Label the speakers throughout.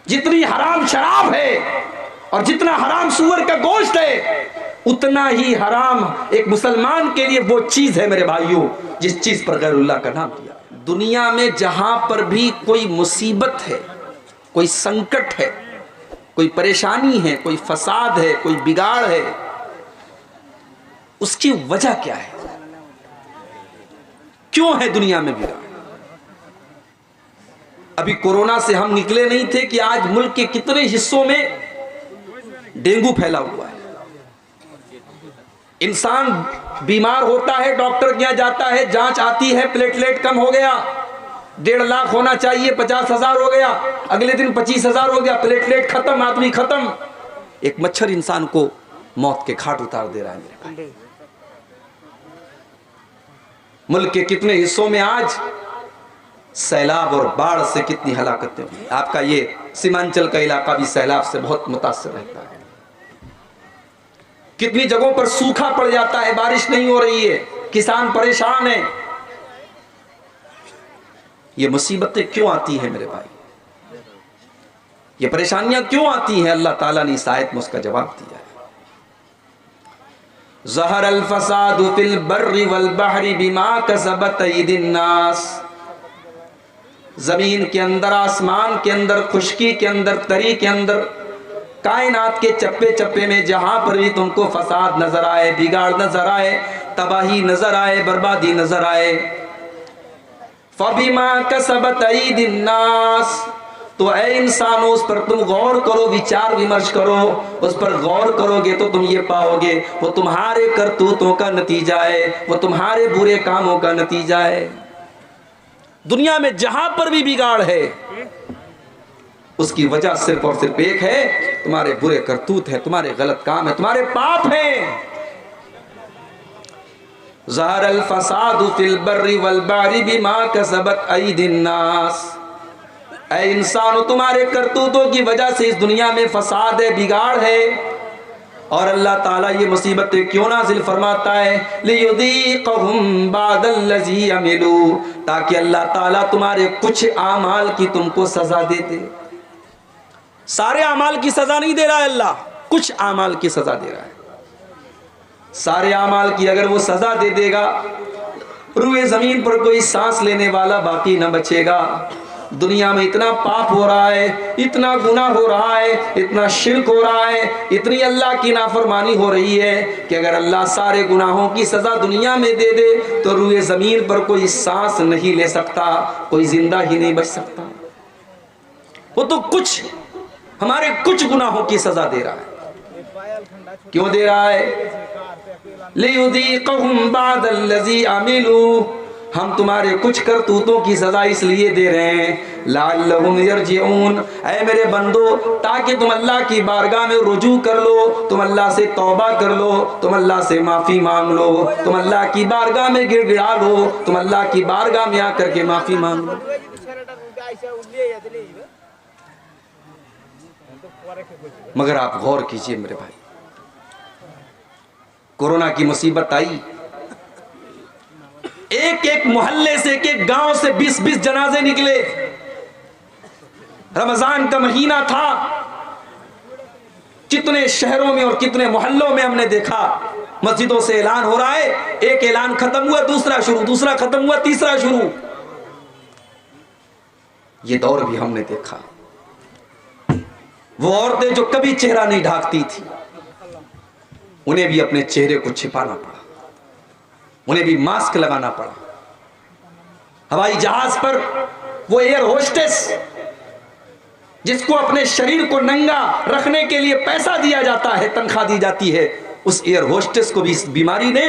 Speaker 1: जितनी हराम शराब है और जितना हराम सूअर का गोश्त है, उतना ही हराम एक मुसलमान के लिए वो चीज है मेरे भाइयों जिस चीज पर गैरुल्लाह का नाम दिया। दुनिया में जहां पर भी कोई मुसीबत है, कोई संकट है, कोई परेशानी है, कोई फसाद है, कोई बिगाड़ है, उसकी वजह क्या है? क्यों है दुनिया में बिगाड़? अभी कोरोना से हम निकले नहीं थे कि आज मुल्क के कितने हिस्सों में डेंगू फैला हुआ है। इंसान बीमार होता है, डॉक्टर के यहां जाता है, जांच आती है, प्लेटलेट कम हो गया, 1.5 लाख होना चाहिए 50,000 हो गया, अगले दिन 25,000 हो गया, प्लेटलेट खत्म, आदमी खत्म। एक मच्छर इंसान को मौत के घाट उतार दे रहा है मेरे भाई। मुल्क के कितने हिस्सों में आज सैलाब और बाढ़ से कितनी हलाकतें हुई। आपका ये सीमांचल का इलाका भी सैलाब से बहुत मुतासिर रहता है। कितनी जगहों पर सूखा पड़ जाता है, बारिश नहीं हो रही है, किसान परेशान है। ये मुसीबतें क्यों आती हैं मेरे भाई? ये परेशानियां क्यों आती हैं? अल्लाह ताला ने इस आयत में उसका जवाब दिया है। ज़हर अल फसादु फिल बर्रि वल बहरी बिमा कसबत अयदिन नास। जमीन के अंदर, आसमान के अंदर, खुश्की के अंदर, तरी के अंदर, कायनात के चप्पे चप्पे में जहां पर भी तुमको फसाद नजर आए, बिगाड़ नजर आए, तबाही नजर आए, बर्बादी नजर आए, फबिमा कसबत अयदिन नास, तो ऐ इंसानों उस पर तुम गौर करो, विचार विमर्श करो। उस पर गौर करोगे तो तुम ये पाओगे वो तुम्हारे करतूतों का नतीजा है, वो तुम्हारे बुरे कामों का नतीजा है। दुनिया में जहां पर भी बिगाड़ है उसकी वजह सिर्फ और सिर्फ एक है, तुम्हारे बुरे करतूत है, तुम्हारे गलत काम है, तुम्हारे पाप हैं। ज़हर अल फसादु फिल बर्रि वल बहरि बिमा कसबत अयदिन नास। ऐ इंसानों तुम्हारे करतूतों की वजह से इस दुनिया में फसाद है, बिगाड़ है। और अल्लाह ताला ये मुसीबतें क्यों नाज़िल फरमाता है? लियुज़ीक़हुम बादल्लज़ी अमिलू, ताकि अल्लाह ताला तुम्हारे कुछ आमाल की तुमको सजा दे दे। सारे आमाल की सजा नहीं दे रहा है अल्लाह, कुछ आमाल की सजा दे रहा है। सारे आमाल की अगर वो सजा दे देगा, रूए जमीन पर कोई सांस लेने वाला बाकी न बचेगा। दुनिया में इतना पाप हो रहा है, इतना गुनाह हो रहा है, इतना शिर्क हो रहा है, इतनी अल्लाह की नाफरमानी हो रही है कि अगर अल्लाह सारे गुनाहों की सजा दुनिया में दे दे तो रूए जमीन पर कोई सांस नहीं ले सकता, कोई जिंदा ही नहीं बच सकता। वो तो कुछ हमारे कुछ गुनाहों की सजा दे रहा है। क्यों दे रहा है? लियुज़ीक़हुम बादल्लज़ी अमिलू, हम तुम्हारे कुछ करतूतों की सजा इसलिए दे रहे हैं लअल्लहुम यरजिऊन, ऐ मेरे बंदो, ताकि तुम अल्लाह की बारगाह में रुजू कर लो, तुम अल्लाह से तौबा कर लो, तुम अल्लाह से माफी मांग लो, तुम अल्लाह की बारगाह में गिड़गिड़ा लो, तुम अल्लाह की बारगाह में आकर के माफी मांग लो। मगर आप गौर कीजिए मेरे भाई, कोरोना की मुसीबत आई, एक एक मोहल्ले से, एक एक गांव से 20-20 जनाजे निकले। रमजान का महीना था, कितने शहरों में और कितने मोहल्लों में हमने देखा मस्जिदों से ऐलान हो रहा है, एक ऐलान खत्म हुआ दूसरा शुरू, दूसरा खत्म हुआ तीसरा शुरू। ये दौर भी हमने देखा। वो औरतें जो कभी चेहरा नहीं ढांकती थी, उन्हें भी अपने चेहरे को छिपाना पड़ा, उन्हें भी मास्क लगाना पड़ा। हवाई जहाज पर वो एयर होस्टेस जिसको अपने शरीर को नंगा रखने के लिए पैसा दिया जाता है, तनख्वाह दी जाती है, उस एयर होस्टेस को भी इस बीमारी ने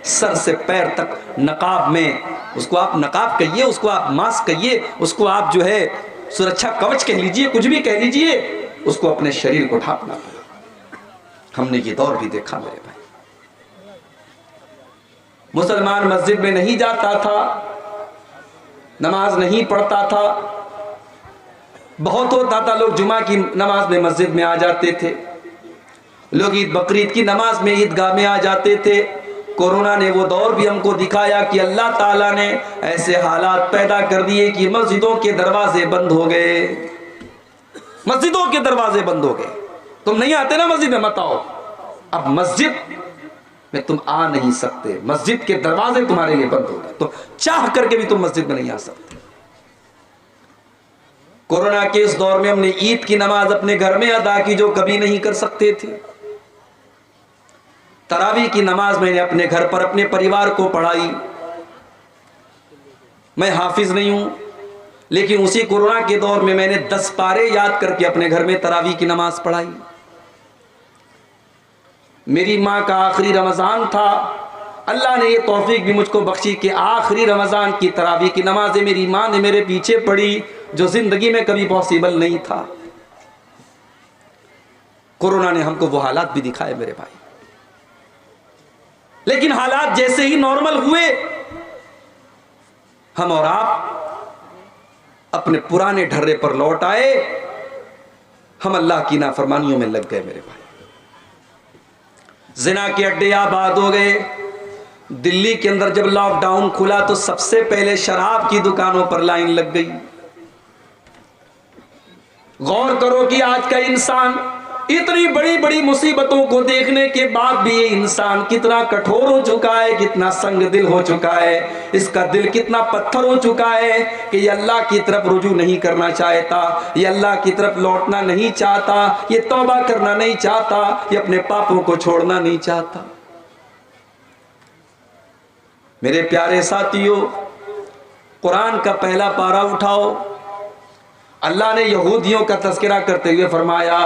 Speaker 1: सर से पैर तक नकाब में, उसको आप नकाब कहिए, उसको आप मास्क कहिए, उसको आप जो है सुरक्षा कवच कह लीजिए, कुछ भी कह लीजिए, उसको अपने शरीर को ढांकना पड़ा। हमने ये दौर भी देखा मेरे भाई। मुसलमान मस्जिद में नहीं जाता था, नमाज नहीं पढ़ता था। बहुत होता था लोग जुमा की नमाज में मस्जिद में आ जाते थे, लोग ईद बकरीद की नमाज में ईदगाह में आ जाते थे। कोरोना ने वो दौर भी हमको दिखाया कि अल्लाह ताला ने ऐसे हालात पैदा कर दिए कि मस्जिदों के दरवाजे बंद हो गए। मस्जिदों के दरवाजे बंद हो गए। तुम नहीं आते ना मस्जिद में, मत आओ। अब मस्जिद में तुम आ नहीं सकते, मस्जिद के दरवाजे तुम्हारे लिए बंद हो गए, तो चाह करके भी तुम मस्जिद में नहीं आ सकते। कोरोना के इस दौर में हमने ईद की नमाज अपने घर में अदा की, जो कभी नहीं कर सकते थे। तरावी की नमाज मैंने अपने घर पर अपने परिवार को पढ़ाई। मैं हाफिज नहीं हूं, लेकिन उसी कोरोना के दौर में मैंने 10 पारे याद करके अपने घर में तरावी की नमाज पढ़ाई। मेरी माँ का आखिरी रमजान था, अल्लाह ने ये तौफीक भी मुझको बख्शी कि आखिरी रमजान की तरावी की नमाजें मेरी माँ ने मेरे पीछे पढ़ी, जो जिंदगी में कभी पॉसिबल नहीं था। कोरोना ने हमको वो हालात भी दिखाए मेरे भाई, लेकिन हालात जैसे ही नॉर्मल हुए, हम और आप अपने पुराने ढर्रे पर लौट आए। हम अल्लाह की नाफरमानियों में लग गए मेरे भाई। जिना के अड्डे आबाद हो गए। दिल्ली के अंदर जब लॉकडाउन खुला तो सबसे पहले शराब की दुकानों पर लाइन लग गई। गौर करो कि आज का इंसान इतनी बड़ी बड़ी मुसीबतों को देखने के बाद भी ये इंसान कितना कठोर हो चुका है, कितना संग दिल हो चुका है, इसका दिल कितना पत्थर हो चुका है कि ये अल्लाह की तरफ रुजू नहीं करना चाहता, ये अल्लाह की तरफ लौटना नहीं चाहता, ये तौबा करना नहीं चाहता, ये अपने पापों को छोड़ना नहीं चाहता। मेरे प्यारे साथियों, कुरान का पहला पारा उठाओ। अल्लाह ने यहूदियों का तज़किरा करते हुए फरमाया,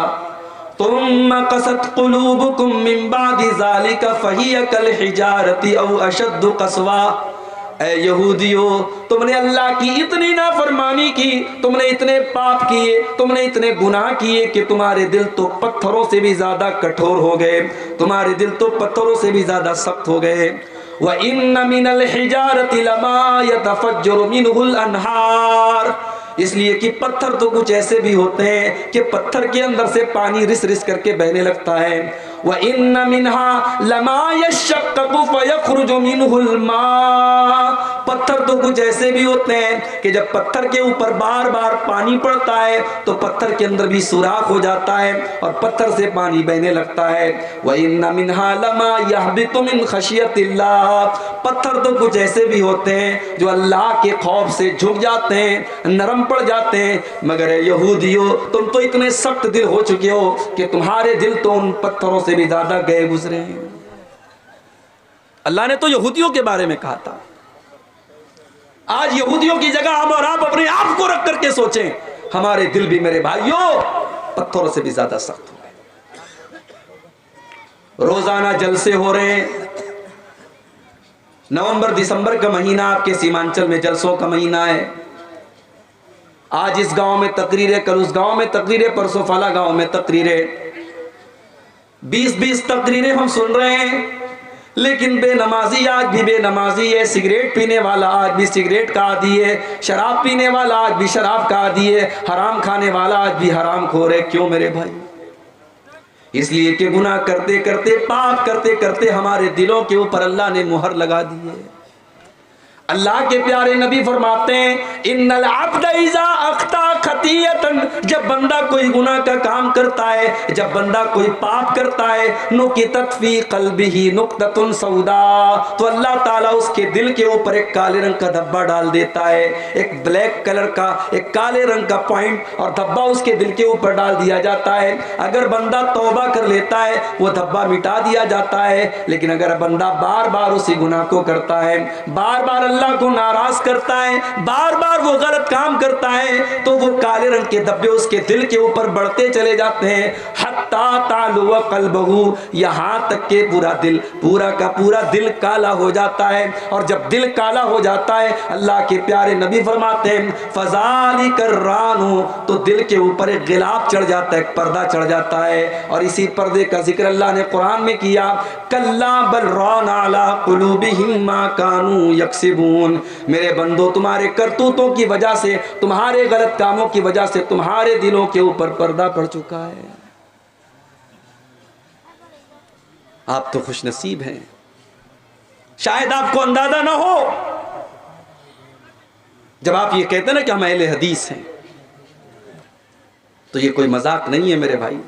Speaker 1: तुम कसत कुलूबुकुम मिन बादि ज़ालिका फहिय कल हिजारति औ अशद्दु क़स्वा। ऐ यहूदियों, तुमने अल्लाह की इतनी नाफरमानी की, तुमने इतने पाप किए, तुमने इतने गुनाह किए कि तुम्हारे दिल तो पत्थरों से भी ज्यादा कठोर हो गए, तुम्हारे दिल तो पत्थरों से भी ज्यादा सख्त हो गए। व इन्न मिनल हिजारति लमा यतफज्जरु मिनहुल अनहार। इसलिए कि पत्थर तो कुछ ऐसे भी होते हैं कि पत्थर के अंदर से पानी रिस रिस करके बहने लगता है। व इन्न मिनहा लमा यशक्ककु फयखरुजु मिनहुल मा। पत्थर तो कुछ ऐसे भी होते हैं कि जब पत्थर के ऊपर बार बार पानी पड़ता है तो पत्थर के अंदर भी सुराख हो जाता है और पत्थर से पानी बहने लगता है। व इन्न मिनहा लमा यहबितु मिन खशियतिल्लाह। पत्थर तो कुछ ऐसे भी होते हैं जो अल्लाह के खौफ से झुक जाते हैं, नरम पड़ जाते हैं। मगर यहूदियों, तुम तो इतने सख्त दिल हो चुके हो कि तुम्हारे दिल तो उन पत्थरों से भी ज्यादा गए गुजरे हैं। अल्लाह ने तो यहूदियों के बारे में कहा था। आज यहूदियों की जगह हम और आप अपने आप को रख करके सोचें, हमारे दिल भी मेरे भाइयों पत्थरों से भी ज्यादा सख्त हो गए। रोजाना जलसे हो रहे हैं। नवंबर दिसंबर का महीना आपके सीमांचल में जलसों का महीना है। आज इस गांव में तकरीरें, कल उस गांव में तकरीरें, परसों फला गांव में तकरीरें, 20-20 तकरीरें हम सुन रहे हैं। लेकिन बेनमाजी आज भी बेनमाजी है, सिगरेट पीने वाला आज भी सिगरेट का आदी है, शराब पीने वाला आज भी शराब का आदी है, हराम खाने वाला आज भी हराम खोर है। क्यों मेरे भाई? इसलिए कि गुनाह करते करते, पाप करते करते हमारे दिलों के ऊपर अल्लाह ने मुहर लगा दी है। अल्लाह के प्यारे नबी फरमाते हैं, इन्नल अब्द इज़ा अख्ता खतियतन। जब बंदा कोई गुनाह का काम करता है, जब बंदा कोई पाप करता है, नुकितत फी क़ल्बिही नुक्ततुन सौदा। तो अल्लाह ताला उसके दिल के ऊपर एक काले रंग का धब्बा डाल देता है, एक ब्लैक कलर का, एक काले रंग का पॉइंट और धब्बा उसके दिल के ऊपर डाल दिया जाता है। अगर बंदा तौबा कर लेता है, वो धब्बा मिटा दिया जाता है। लेकिन अगर बंदा बार बार उसी गुनाह को करता है, बार बार अल्लाह को नाराज करता है, बार बार वो गलत काम करता है, तो वो काले रंग के धब्बे उसके दिल के ऊपर बढ़ते चले जाते हैं। हत्ता तालुवा कल्बहू, यहाँ तक के पूरा दिल, पूरा का पूरा दिल काला हो जाता है। और जब दिल काला हो जाता है, अल्लाह के प्यारे नबी फरमाते हैं, फज़ालिकर रानु, तो दिल के ऊपर एक गिलाफ चढ़ जाता है, एक पर्दा चढ़ जाता है। और इसी पर्दे का जिक्र अल्लाह ने कुरान में किया, कल्ला बल रान अला कुलूबिहिम मा कानू यक्सिबून। मेरे बंदो, तुम्हारे करतूतों की वजह से, तुम्हारे गलत कामों की वजह से तुम्हारे दिलों के ऊपर पर्दा पड़ चुका है। आप तो खुशनसीब हैं, शायद आपको अंदाजा ना हो। जब आप ये कहते ना कि हम अहले हदीस हैं, तो ये कोई मजाक नहीं है मेरे भाई।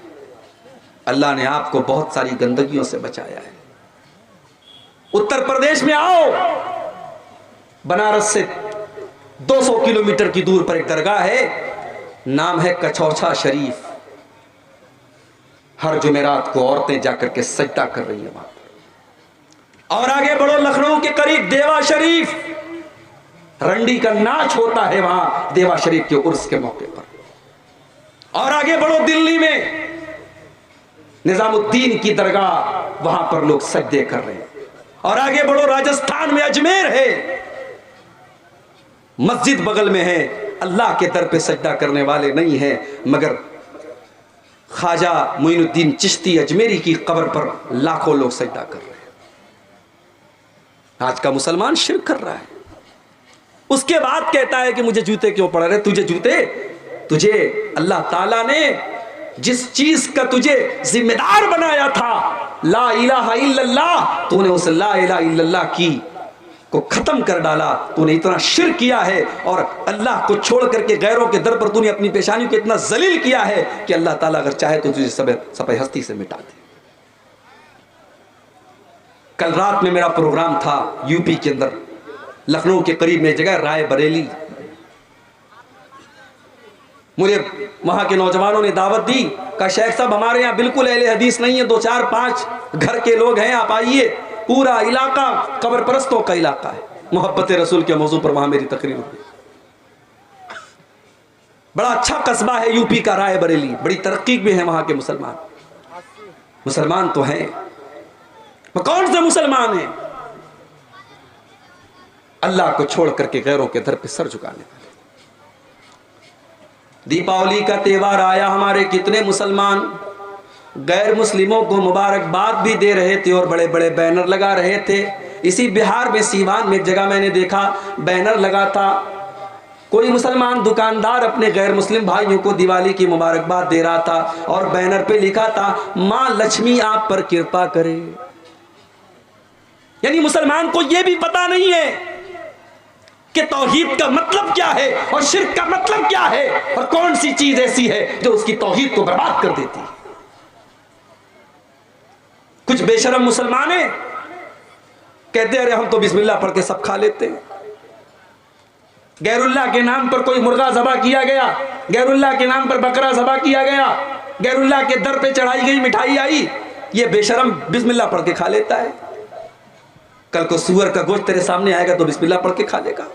Speaker 1: अल्लाह ने आपको बहुत सारी गंदगियों से बचाया है। उत्तर प्रदेश में आओ, बनारस से 200 किलोमीटर की दूर पर एक दरगाह है, नाम है कछौछा शरीफ। हर जुमेरात को औरतें जाकर के सजदा कर रही हैं वहां पर। और आगे बढ़ो, लखनऊ के करीब देवा शरीफ, रंडी का नाच होता है वहां देवा शरीफ के उर्स के मौके पर। और आगे बढ़ो, दिल्ली में निजामुद्दीन की दरगाह, वहां पर लोग सजदे कर रहे हैं। और आगे बढ़ो, राजस्थान में अजमेर है, मस्जिद बगल में है, अल्लाह के दर पे सजदा करने वाले नहीं है, मगर ख्वाजा मोइनुद्दीन चिश्ती अजमेरी की कब्र पर लाखों लोग सजदा कर रहे हैं। आज का मुसलमान शिर्क कर रहा है। उसके बाद कहता है कि मुझे जूते क्यों पड़ रहे? तुझे जूते, तुझे अल्लाह ताला ने जिस चीज का तुझे जिम्मेदार बनाया था, ला इलाहा इल्लल्लाह, तूने उस ला इलाहा इल्लल्लाह की को खत्म कर डाला। तूने इतना शिर्क किया है और अल्लाह को छोड़ करके गैरों के दर पर तूने अपनी पेशानी को इतना जलील किया है कि अल्लाह ताला अगर चाहे तो तुझे सब हस्ती से मिटा दे। कल रात में मेरा प्रोग्राम था यूपी के अंदर, लखनऊ के करीब में जगह राय बरेली। मुझे वहां के नौजवानों ने दावत दी, कहा शेख साहब हमारे यहाँ बिल्कुल अहले हदीस नहीं है, 2 4 5 घर के लोग हैं, आप आइए। पूरा इलाका कब्र परस्तों का इलाका है। मोहब्बत रसूल के मौजू पर वहां मेरी तकरीर हुई। बड़ा अच्छा कस्बा है यूपी का राय बरेली, बड़ी तरक्की भी है वहां के मुसलमान। मुसलमान तो हैं, कौन से मुसलमान हैं? अल्लाह को छोड़ करके गैरों के दर पे सर झुकाने वाले। दीपावली का त्योहार आया, हमारे कितने मुसलमान गैर मुस्लिमों को मुबारकबाद भी दे रहे थे और बड़े बड़े बैनर लगा रहे थे। इसी बिहार में सीवान में एक जगह मैंने देखा, बैनर लगा था, कोई मुसलमान दुकानदार अपने गैर मुस्लिम भाइयों को दिवाली की मुबारकबाद दे रहा था और बैनर पे लिखा था मां लक्ष्मी आप पर कृपा करे। यानी मुसलमान को यह भी पता नहीं है कि तौहीद का मतलब क्या है और शिर्क का मतलब क्या है और कौन सी चीज ऐसी है जो उसकी तौहीद को बर्बाद कर देती है। कुछ बेशरम मुसलमान हैं, कहते अरे हम तो बिस्मिल्लाह पढ़ के सब खा लेते हैं। गैरुल्लाह के नाम पर कोई मुर्गा ज़बा किया गया, गैरुल्लाह के नाम पर बकरा ज़बा किया गया, गैरुल्लाह के दर पे चढ़ाई गई मिठाई आई, ये बेशरम बिस्मिल्लाह पढ़ के खा लेता है। कल को सूअर का गोश्त तेरे सामने आएगा तो बिस्मिल्लाह पढ़ के खा लेगा।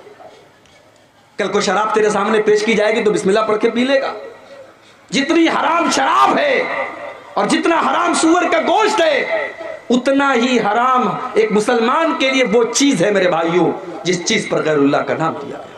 Speaker 1: कल को शराब तेरे सामने पेश की जाएगी तो बिस्मिल्लाह पढ़ के पी लेगा। जितनी हराम शराब है और जितना हराम सूअर का गोश्त है, उतना ही हराम एक मुसलमान के लिए वो चीज है मेरे भाइयों जिस चीज पर गैरुल्लाह का नाम दिया गया।